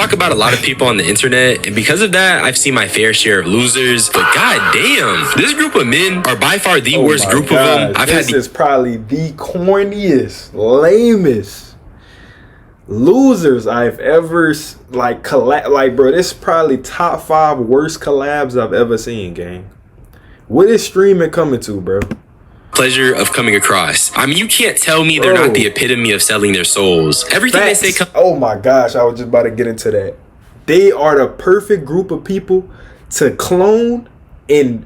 talk about a lot of people on the internet, and because of that, I've seen my fair share of losers. But goddamn, this group of men are by far the worst group of them. This is probably the corniest, lamest losers I've ever bro. This is probably top 5 worst collabs I've ever seen, gang. What is streaming coming to, bro? Pleasure of coming across. I mean, you can't tell me they're not the epitome of selling their souls. Everything Facts. they say. Oh my gosh, I was just about to get into that. They are the perfect group of people to clone and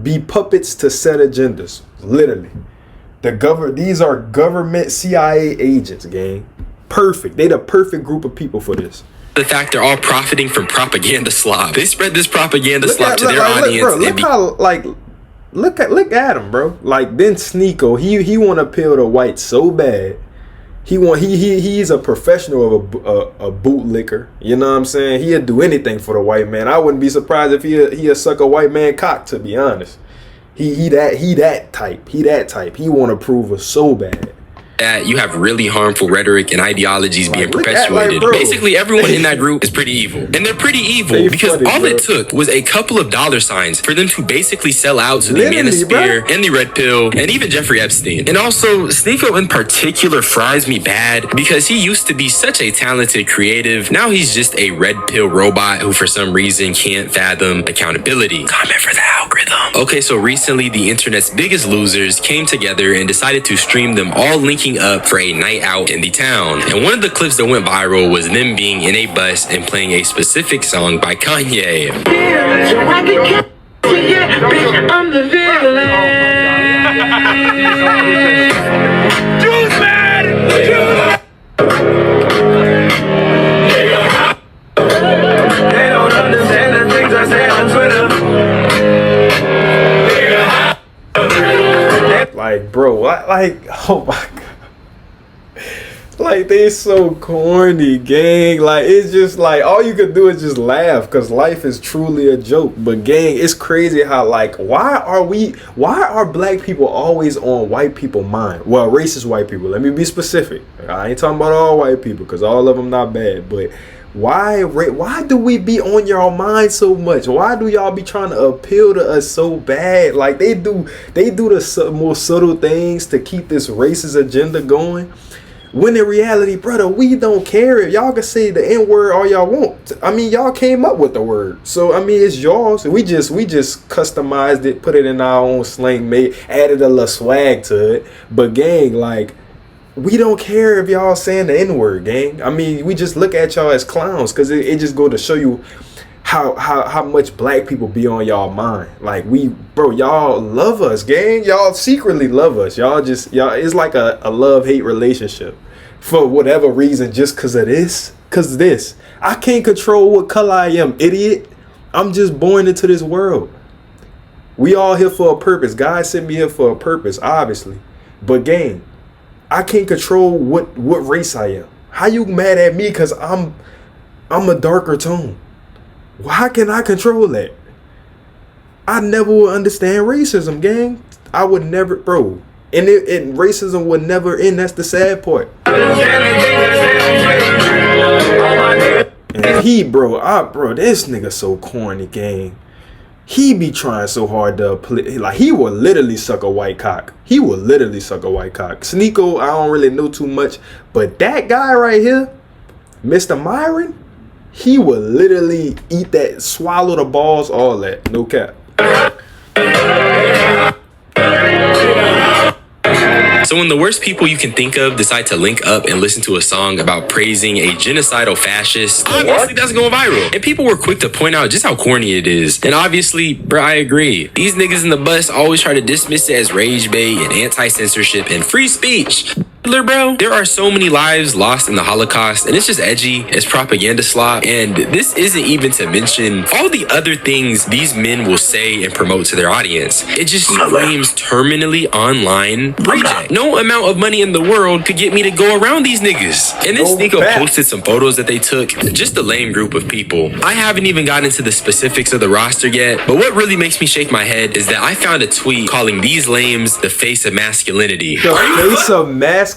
be puppets to set agendas. Literally, these are government CIA agents, gang. Perfect. They the perfect group of people for this. The fact they're all profiting from propaganda slop. They spread this propaganda slop to their audience. Look at him, bro. Like, then Sneako, he want to appeal to whites so bad. He's a professional of a bootlicker. You know what I'm saying? He'll do anything for the white man. I wouldn't be surprised if he'll suck a white man cock, to be honest. He that type. He want to prove us so bad. That you have really harmful rhetoric and ideologies being perpetuated. Basically, everyone in that group is pretty evil. And they're pretty evil because all it took was a couple of $signs for them to basically sell out to the Manosphere and the Red Pill and even Jeffrey Epstein. And also, Sneako in particular fries me bad because he used to be such a talented creative. Now he's just a Red Pill robot who for some reason can't fathom accountability. Comment for the algorithm. Okay, so recently the internet's biggest losers came together and decided to stream them all linking up for a night out in the town. And one of the clips that went viral was them being in a bus and playing a specific song by Kanye. I'm the villain. They don't understand the things I say on Twitter. Like, bro, oh my god. Like, they so corny, gang. Like, it's just like, all you could do is just laugh because life is truly a joke. But gang, it's crazy how, like, why are black people always on white people's mind? Well, racist white people. Let me be specific. I ain't talking about all white people because all of them not bad. But why do we be on y'all mind so much? Why do y'all be trying to appeal to us so bad? Like, they do the more subtle things to keep this racist agenda going. When in reality, brother, we don't care. If y'all can say the N-word all y'all want. I mean, y'all came up with the word. So, I mean, it's yours. We just customized it, put it in our own slang, added a little swag to it. But gang, like, we don't care if y'all saying the N-word, gang. I mean, we just look at y'all as clowns because it just go to show you how much black people be on y'all mind. Like, y'all love us, gang. Y'all secretly love us. Y'all it's like a love-hate relationship for whatever reason, just because of this. Because this, I can't control what color I am, idiot. I'm just born into this world. We all here for a purpose. God sent me here for a purpose, obviously. But gang, I can't control what race I am. How you mad at me because I'm a darker tone? How can I control that? I never will understand racism, gang. I would never, bro. And racism would never end. That's the sad part. And bro, this nigga so corny, gang. He be trying so hard to play. Like, he will literally suck a white cock. Sneako, I don't really know too much. But that guy right here, Mr. Myron, he will literally eat that, swallow the balls, all that. No cap. So when the worst people you can think of decide to link up and listen to a song about praising a genocidal fascist, obviously that's going viral. And people were quick to point out just how corny it is. And obviously, bro, I agree. These niggas in the bus always try to dismiss it as rage bait and anti-censorship and free speech. Bro, there are so many lives lost in the Holocaust, and it's just edgy, it's propaganda slop, and this isn't even to mention all the other things these men will say and promote to their audience. It just screams terminally online reject. No amount of money in the world could get me to go around these niggas. And then Sneako posted some photos that they took. Just a lame group of people. I haven't even gotten into the specifics of the roster yet, but what really makes me shake my head is that I found a tweet calling these lames the face of masculinity. The face of masculinity.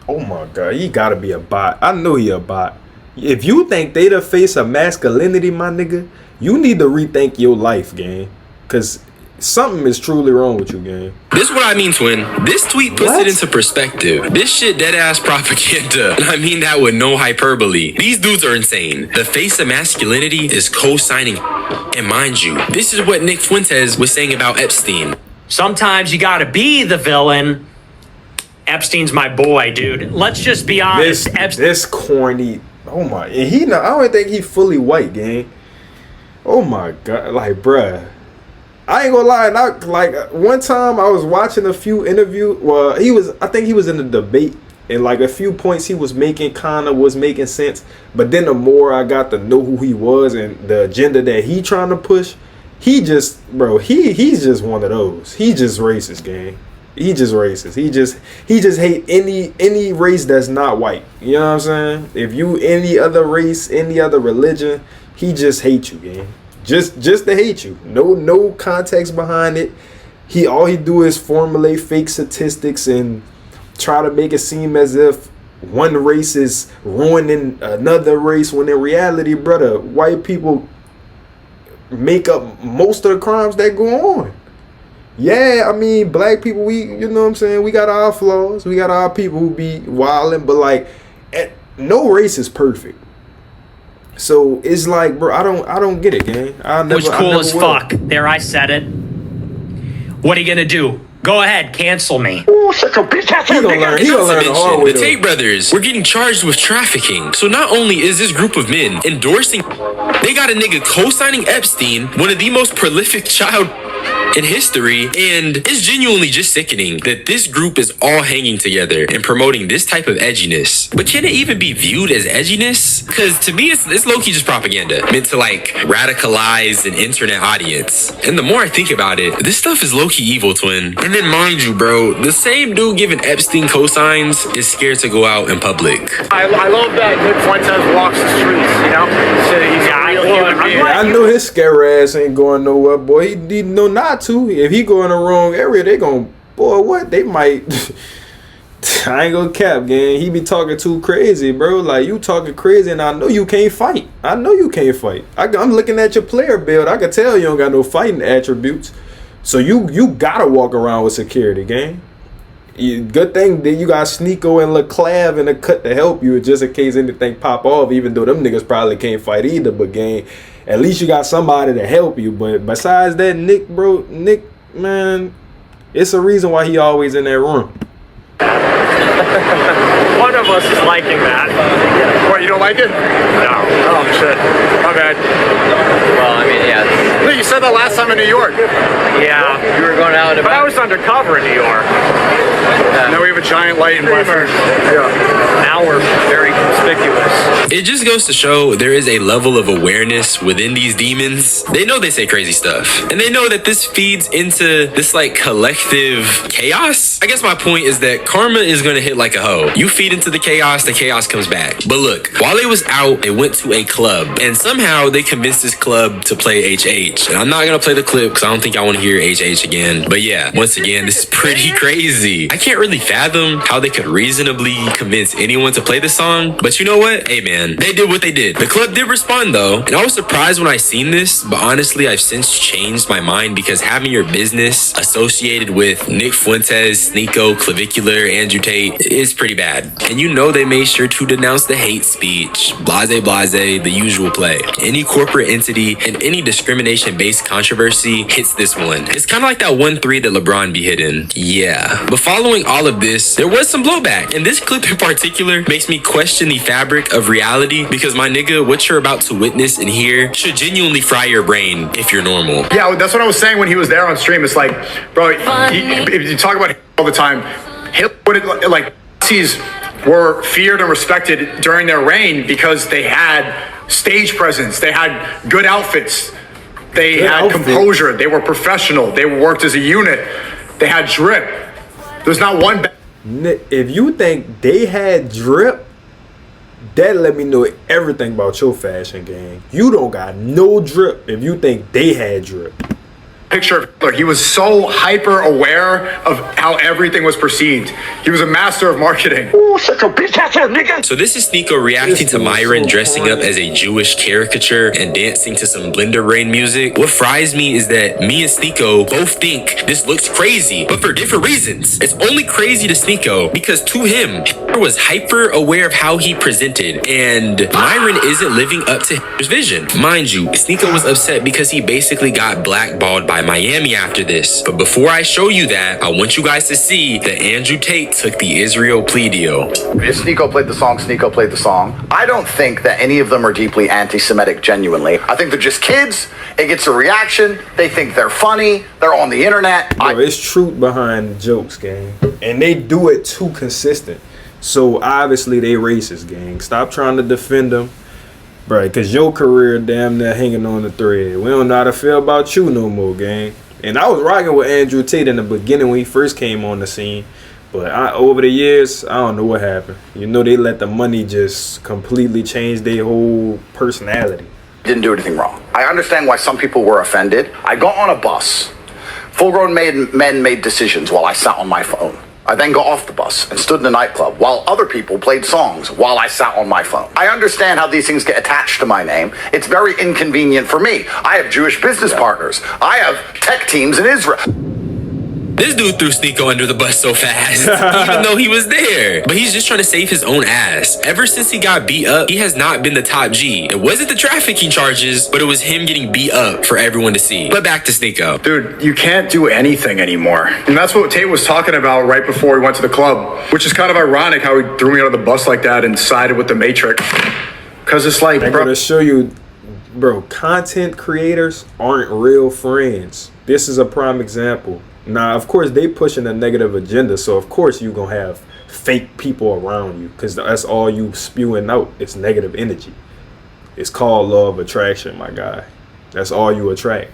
Oh my god, he gotta be a bot. I know he a bot. If you think they the face of masculinity, my nigga, you need to rethink your life, gang. Cause something is truly wrong with you, gang. This is what I mean, twin. This tweet puts it into perspective. This shit dead ass propaganda. And I mean that with no hyperbole. These dudes are insane. The face of masculinity is co-signing. And mind you, this is what Nick Fuentes was saying about Epstein. Sometimes you gotta be the villain. Epstein's my boy, dude. Let's just be honest. This corny. Oh my. And I don't think he fully white, gang. Oh my God. Like, bruh. I ain't gonna lie, like one time I was watching a few interviews. Well, I think he was in a debate, and like a few points he was making was making sense. But then the more I got to know who he was and the agenda that he trying to push, he just, bro, he's just one of those. He just racist, gang. He just racist. He just hate any race that's not white. You know what I'm saying? If you any other race, any other religion, he just hate you, gang. Just to hate you. No context behind it. All he do is formulate fake statistics and try to make it seem as if one race is ruining another race, when in reality, brother, white people make up most of the crimes that go on. Yeah, I mean, black people, we, you know what I'm saying, we got our flaws. We got our people who be wilding, but like, no race is perfect. So it's like, bro, I don't get it, gang. Which cool as fuck. There, I said it. What are you gonna do? Go ahead, cancel me. Ooh, such a bitch. He gonna learn the hard way. The Tate brothers were getting charged with trafficking. So not only is this group of men endorsing, they got a nigga co-signing Epstein, one of the most prolific child in history, and it's genuinely just sickening that this group is all hanging together and promoting this type of edginess. But can it even be viewed as edginess? Because to me, it's low-key just propaganda meant to like radicalize an internet audience. And the more I think about it, this stuff is low-key evil, twin. And then mind you, bro, the same dude giving Epstein cosigns is scared to go out in public. I love that Nick Fuentes walks the streets, you know? So he's a real human being. I know his scare ass ain't going nowhere, boy. He know not to. If he go in the wrong area, they gon', boy, what? They might. I ain't gonna cap, gang. He be talking too crazy, bro. Like, you talking crazy, and I know you can't fight. I'm looking at your player build. I can tell you don't got no fighting attributes. So you gotta walk around with security, gang. Good thing that you got Sneako and LeClav in the cut to help you, just in case anything pop off. Even though them niggas probably can't fight either, but gang, at least you got somebody to help you. But besides that, Nick, man, it's a reason why he always in that room. One of us is liking that. What, you don't like it? No. Oh, shit. My bad. Well, I mean, yeah. No, you said that last time in New York. Yeah, you were going out. But I was undercover in New York. Now we have a giant light in Western. Yeah. Now we're very conspicuous. It just goes to show there is a level of awareness within these demons. They know they say crazy stuff, and they know that this feeds into this like collective chaos. I guess my point is that karma is gonna hit like a hoe. You feed into the chaos comes back. But look, while they was out, they went to a club, and somehow they convinced this club to play HH. And I'm not gonna play the clip because I don't think I want to hear HH again. But yeah, once again, this is pretty crazy. I can't really fathom how they could reasonably convince anyone to play the song. But you know what? Hey man, they did what they did. The club did respond though, and I was surprised when I seen this, but honestly, I've since changed my mind because having your business associated with Nick Fuentes, Sneako, Clavicular, andrewtate is pretty bad. And you know they made sure to denounce the hate speech, blase, the usual play. Any corporate entity and any discrimination-based controversy hits this one. It's kind of like that 1-3 that LeBron be hitting. Yeah. But following all of this, there was some blowback. And this clip in particular makes me question the fabric of reality because my nigga, what you're about to witness and hear should genuinely fry your brain if you're normal. Yeah, that's what I was saying when he was there on stream. It's like, bro, if you talk about all the time, like, Nazis were feared and respected during their reign because they had stage presence, they had good outfits, they had composure, they were professional, they worked as a unit, they had drip. There's not one. If you think they had drip, that let me know everything about your fashion game. You don't got no drip if you think they had drip. Picture of Hitler. He was so hyper aware of how everything was perceived. He was a master of marketing. Ooh, Shut your bitch ass up, nigga. So this is Sneako reacting to Myron dressing up as a Jewish caricature and dancing to some Blender Rain music. What fries me is that me and Sneako both think this looks crazy, but for different reasons. It's only crazy to Sneako because to him, Hitler was hyper aware of how he presented, and Myron isn't living up to his vision. Mind you, Sneako was upset because he basically got blackballed by Miami after this. But before I show you that, I want you guys to see that Andrew Tate took the Israel plea deal. If Sneako played the song, Sneako played the song. I don't think that any of them are deeply anti-Semitic genuinely. I think they're just kids. It gets a reaction. They think they're funny. They're on the internet. Bro, it's truth behind jokes, gang. And they do it too consistent. So obviously they racist, gang. Stop trying to defend them. Bro, because your career damn near hanging on the thread. We don't know how to feel about you no more, gang. And I was rocking with Andrew Tate in the beginning when he first came on the scene. But over the years, I don't know what happened. You know, they let the money just completely change their whole personality. Didn't do anything wrong. I understand why some people were offended. I got on a bus. Full-grown men made decisions while I sat on my phone. I then got off the bus and stood in a nightclub while other people played songs while I sat on my phone. I understand how these things get attached to my name. It's very inconvenient for me. I have Jewish business partners. I have tech teams in Israel. This dude threw Sneako under the bus so fast, even though he was there. But he's just trying to save his own ass. Ever since he got beat up, he has not been the top G. It wasn't the trafficking charges, but it was him getting beat up for everyone to see. But back to Sneako. Dude, you can't do anything anymore. And that's what Tate was talking about right before we went to the club, which is kind of ironic how he threw me under the bus like that and sided with the Matrix. Because it's like, I'm going to show you, bro, content creators aren't real friends. This is a prime example. Now, of course, they pushing a negative agenda, so of course you're going to have fake people around you because that's all you spewing out. It's negative energy. It's called law of attraction, my guy. That's all you attract.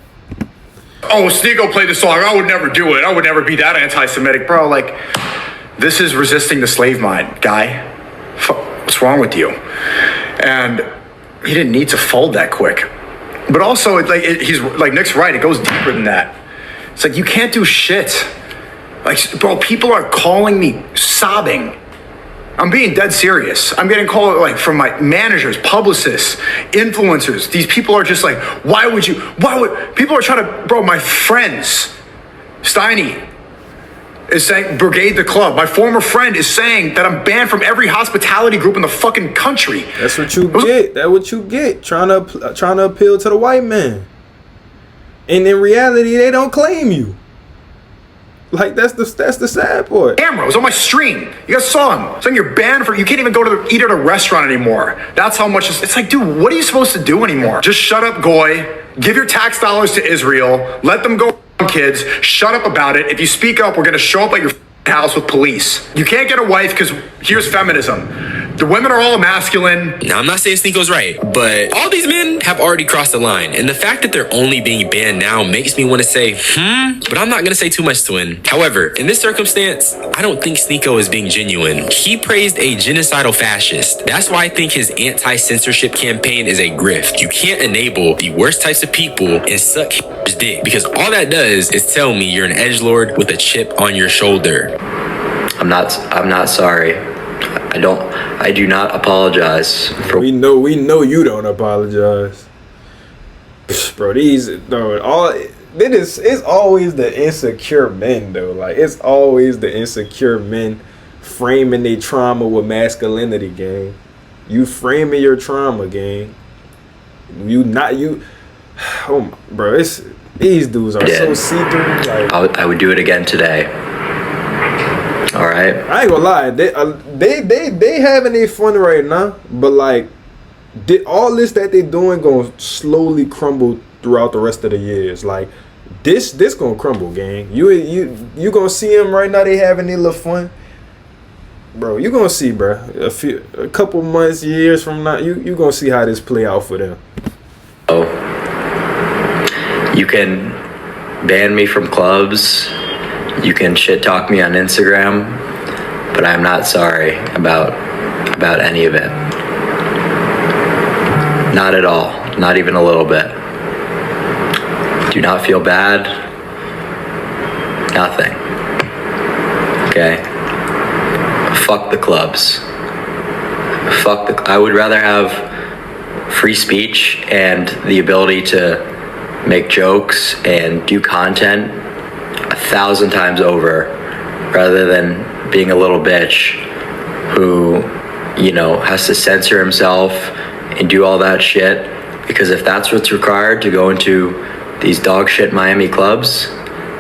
Oh, Sneako played the song. I would never do it. I would never be that anti-Semitic. Bro, like, this is resisting the slave mind, guy. What's wrong with you? And he didn't need to fold that quick. But also, he's like, Nick's right. It goes deeper than that. It's like, you can't do shit. Like, bro, people are calling me sobbing. I'm being dead serious. I'm getting called like from my managers, publicists, influencers. These people are just like, why would people are trying to, bro, my friends, Steiny is saying, brigade the club. My former friend is saying that I'm banned from every hospitality group in the fucking country. That's what you get. That's what you get. Trying to appeal to the white man. And in reality, they don't claim you. Like, that's the sad part. Camera was on my stream. You guys saw him saying you're banned you can't even go to eat at a restaurant anymore. That's how much it's like, dude, what are you supposed to do anymore? Just shut up, Goy. Give your tax dollars to Israel. Let them go, kids. Shut up about it. If you speak up, we're gonna show up at your house with police. You can't get a wife because here's feminism. The women are all masculine. Now, I'm not saying Sneako's right, but all these men have already crossed the line. And the fact that they're only being banned now makes me want to say, but I'm not going to say too much to him. However, in this circumstance, I don't think Sneako is being genuine. He praised a genocidal fascist. That's why I think his anti-censorship campaign is a grift. You can't enable the worst types of people and suck his dick, because all that does is tell me you're an edgelord with a chip on your shoulder. I'm not sorry. I do not apologize for. We know you don't apologize, bro. It's always the insecure men though. Like, it's always the insecure men framing their trauma with masculinity, gang. You framing your trauma, gang. Oh, bro, these dudes are so see-through. Like, I would do it again today. All right. I ain't gonna lie, they having their fun right now, but like, all this that they doing gonna slowly crumble throughout the rest of the years. Like, this gonna crumble, gang. You gonna see them right now. They having their little fun, bro. You gonna see, bro. A couple months, years from now, you gonna see how this play out for them. Oh, you can ban me from clubs. You can shit talk me on Instagram, but I'm not sorry about any of it. Not at all. Not even a little bit. Do not feel bad. Nothing. Okay? fuck the clubs. I would rather have free speech and the ability to make jokes and do content 1,000 times over rather than being a little bitch who, you know, has to censor himself and do all that shit. Because if that's what's required to go into these dog shit Miami clubs,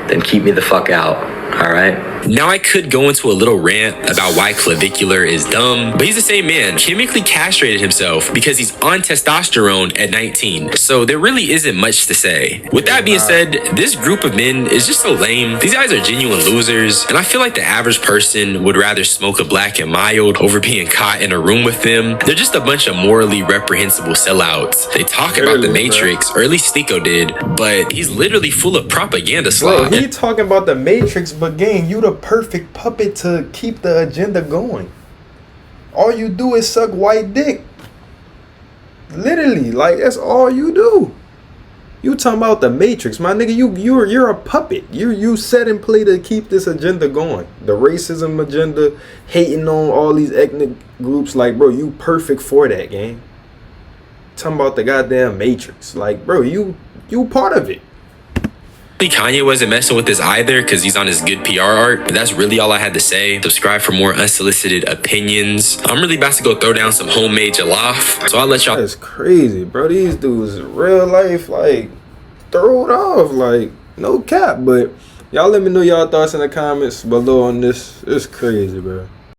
then keep me the fuck out, all right? Now I could go into a little rant about why clavicular is dumb, but he's the same man, chemically castrated himself because he's on testosterone at 19. So there really isn't much to say. With that being said, this group of men is just so lame. These guys are genuine losers, and I feel like the average person would rather smoke a black and mild over being caught in a room with them. They're just a bunch of morally reprehensible sellouts. They talk about the Matrix, or at least Sneako did, but he's literally full of propaganda slop. Bro, he talking about the Matrix, but gang, you the perfect puppet to keep the agenda going. All you do is suck white dick. Literally, like that's all you do. You talking about the Matrix, my nigga? You're a puppet. You set and play to keep this agenda going. The racism agenda, hating on all these ethnic groups. Like, bro, you perfect for that, gang. Talking about the goddamn Matrix, like, bro, you part of it. Kanye wasn't messing with this either because he's on his good PR art, but that's really all I had to say. Subscribe for more unsolicited opinions. I'm really about to go throw down some homemade jollof, so I'll let y'all. That's crazy, bro. These dudes real life, like, throw it off, like, no cap. But y'all let me know y'all thoughts in the comments below on this. It's crazy, bro.